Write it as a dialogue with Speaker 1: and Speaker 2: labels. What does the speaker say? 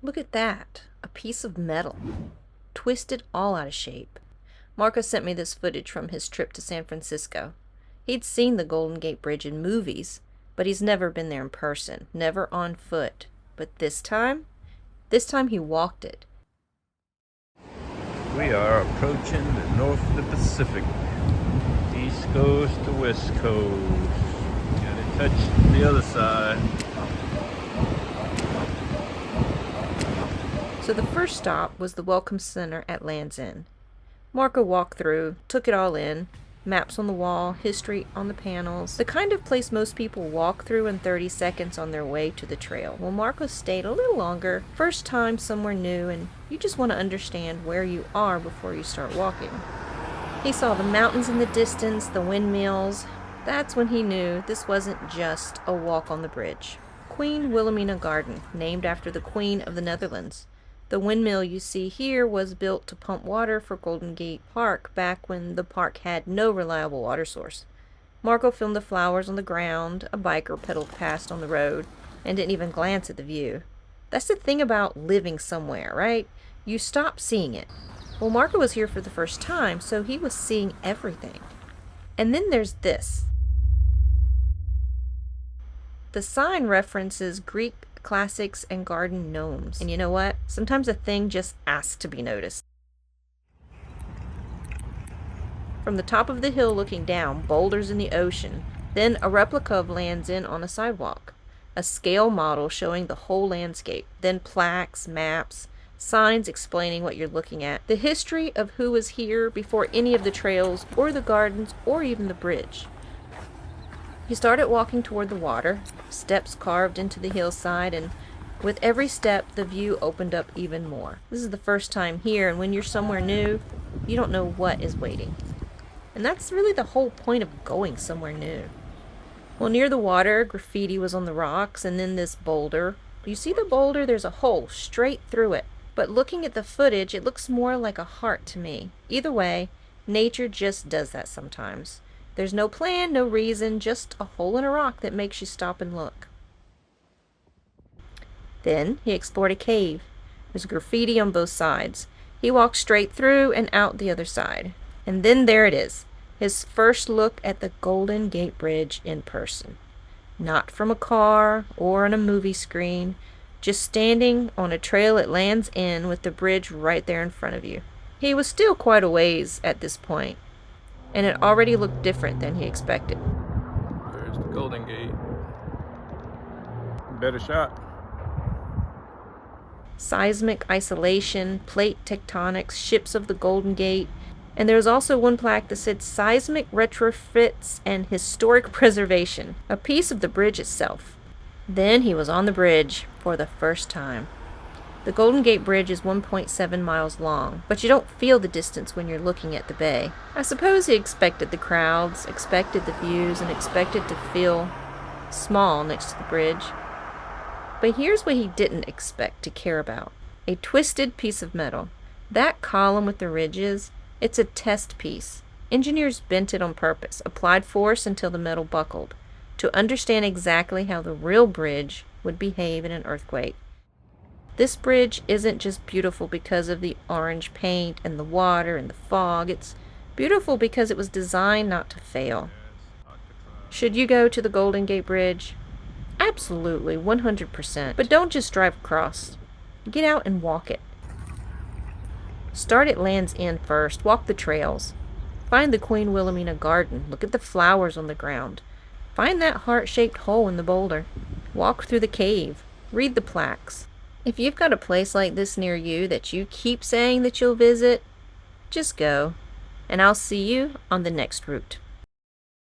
Speaker 1: Look at that. A piece of metal. Twisted all out of shape. Marco sent me this footage from his trip to San Francisco. He'd seen the Golden Gate Bridge in movies, but he's never been there in person, never on foot. But this time he walked it.
Speaker 2: We are approaching the north of the Pacific. East coast to west coast. Gotta touch the other side.
Speaker 1: So the first stop was the Welcome Center at Land's End. Marco walked through, took it all in. Maps on the wall, history on the panels. The kind of place most people walk through in 30 seconds on their way to the trail. Well, Marco stayed a little longer. First time somewhere new, and you just want to understand where you are before you start walking. He saw the mountains in the distance, the windmills. That's when he knew this wasn't just a walk on the bridge. Queen Wilhelmina Garden, named after the Queen of the Netherlands. The windmill you see here was built to pump water for Golden Gate Park back when the park had no reliable water source. Marco filmed the flowers on the ground, a biker pedaled past on the road, and didn't even glance at the view. That's the thing about living somewhere, right? You stop seeing it. Well, Marco was here for the first time, so he was seeing everything. And then there's this. The sign references Greek classics and garden gnomes. And you know what? Sometimes a thing just asks to be noticed. From the top of the hill looking down, boulders in the ocean, then a replica of Land's End on a sidewalk. A scale model showing the whole landscape, then plaques, maps, signs explaining what you're looking at. The history of who was here before any of the trails, or the gardens, or even the bridge. He started walking toward the water, steps carved into the hillside, and with every step the view opened up even more. This is the first time here, and when you're somewhere new, you don't know what is waiting. And that's really the whole point of going somewhere new. Well, near the water, graffiti was on the rocks, and then this boulder. You see the boulder? There's a hole straight through it. But looking at the footage, it looks more like a heart to me. Either way, nature just does that sometimes. There's no plan, no reason, just a hole in a rock that makes you stop and look. Then he explored a cave. There's graffiti on both sides. He walked straight through and out the other side. And then there it is, his first look at the Golden Gate Bridge in person. Not from a car or on a movie screen, just standing on a trail at Land's End with the bridge right there in front of you. He was still quite a ways at this point, and it already looked different than he expected.
Speaker 2: There's the Golden Gate. Better shot.
Speaker 1: Seismic isolation, plate tectonics, ships of the Golden Gate, and there was also one plaque that said seismic retrofits and historic preservation, a piece of the bridge itself. Then he was on the bridge for the first time. The Golden Gate Bridge is 1.7 miles long, but you don't feel the distance when you're looking at the bay. I suppose he expected the crowds, expected the views, and expected to feel small next to the bridge. But here's what he didn't expect to care about. A twisted piece of metal. That column with the ridges, it's a test piece. Engineers bent it on purpose, applied force until the metal buckled, to understand exactly how the real bridge would behave in an earthquake. This bridge isn't just beautiful because of the orange paint and the water and the fog. It's beautiful because it was designed not to fail. Should you go to the Golden Gate Bridge? Absolutely, 100%. But don't just drive across. Get out and walk it. Start at Land's End first. Walk the trails. Find the Queen Wilhelmina Garden. Look at the flowers on the ground. Find that heart-shaped hole in the boulder. Walk through the cave. Read the plaques. If you've got a place like this near you that you keep saying that you'll visit, just go, and I'll see you on the next route.